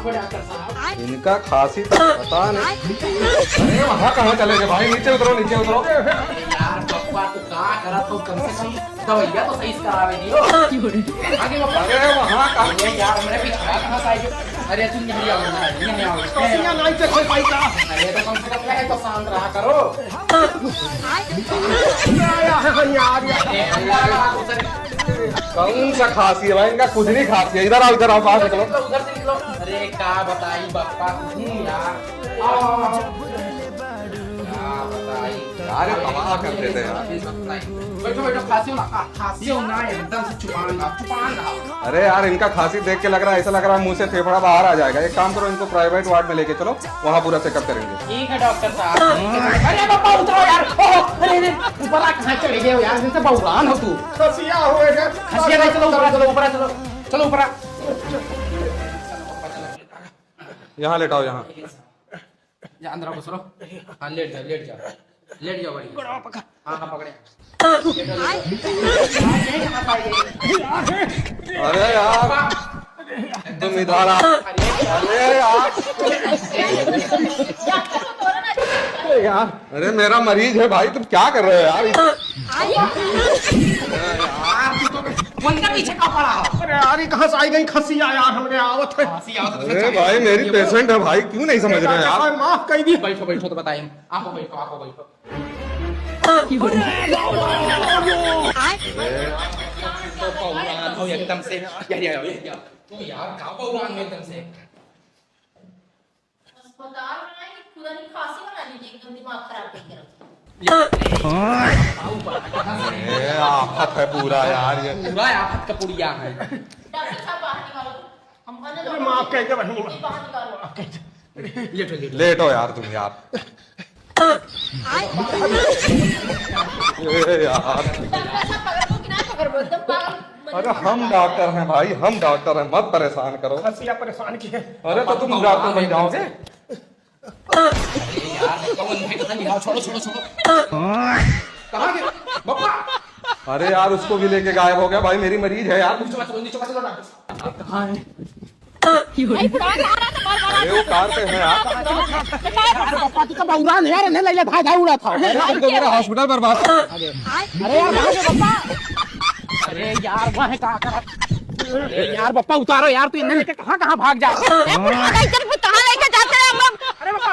इनका खांसी तो पता नहीं। अरे वहाँ कहाँ चले गए भाई? नीचे उतरो, नीचे उतरो। यार पप्पा तो क्या करा तो कम से कम दवाइयाँ तो सही से करावे दियो। आगे वो अरे वहाँ कहाँ? अरे यार मेरे पीछे कहाँ से आए? अरे तुम नहीं आओ, नहीं आओ। कसिया नहीं से कोई पाई का। अरे तो कम से कम है तो शांत रहा करो। आया है यार। कौन सा खांसी है भाई? इनका कुछ नहीं खांसी है। इधर आओ, इधर आओ, बाहर निकलो। उधर से निकलो। अरे क्या बताई बापा यार। यार तबाह कर देते यार। बैठो बैठो, खांसी हो ना एकदम से चुपान। अरे यार इनका खांसी देख के लग रहा है, ऐसा लग रहा है मुंह से फेफड़ा बाहर आ जाएगा। एक काम करो, इनको प्राइवेट वार्ड में लेके चलो, वहाँ पूरा चेकअप करेंगे। ठीक है डॉक्टर साहब। अरे बापा उतरो यार। अरे ऊपर आ, कहाँ चले गए हो यार? जैसे बहुरान हो तू। कसिया होएगा। खसिया नहीं, चलो ऊपर चलो, ऊपर चलो, चलो ऊपर। यहाँ लेटाओ, यहाँ। अंदर घुस लो। हाँ लेट जाओ, लेट जाओ, लेट जाओ बड़ी। हाँ हाँ पकड़े। अरे यार तुम इधर आ। अरे यार, अरे मेरा मरीज है भाई, तुम क्या कर रहे हो यार? उनका पीछे का पड़ा हो। अरे यार कहाँ से आई गई खसिया यार? हमने आवत है। अरे भाई मेरी पेशेंट है भाई, क्यों नहीं समझ रहे हैं यार? माफ कर दी। बैठो बैठो तो बताइए। आपको बैठो, आपको बैठो। एकदम से तो यार का बहुरान में एकदम से अस्पताल में खुदा की खांसी बना लीजिए, एकदम दिमाग खराब कर ये आफत है पूरा यार, ये पूरा आफत का पुड़िया है। डॉक्टर साहब बाहर निकालो, हम अन्य माफ कर दे बहनी। बाहर निकालो। लेटो लेटो यार तुम यार। ये यार, डॉक्टर साहब पकड़ को कि ना पकड़ को, एकदम पागल। अरे हम डॉक्टर हैं भाई, हम डॉक्टर हैं, मत परेशान करो। खसिया परेशान की है। अरे तो तुम डॉक्टर बन जाओगे। यार कौन है? कहां निकाल? छोड़ो छोड़ो छोड़ो। कहां गए बाबा? अरे यार उसको भी लेके गायब हो गया भाई, मेरी मरीज है यार। नीचे मत चलो डॉक्टर। कहां है? अरे वो कार पे है यार। अरे पापा तू का बहुरान है यार, नहीं ले ले भाग उड़ा था। तुमको मेरा हॉस्पिटल बर्बाद। अरे यार भाग बाबा। अरे यार वहां है कहां करा? अरे यार बापा उतारो यार, तू इन्हें लेके कहां कहां भाग जा? कहाँ लेके जाते हैं हम लोग? अरे बापा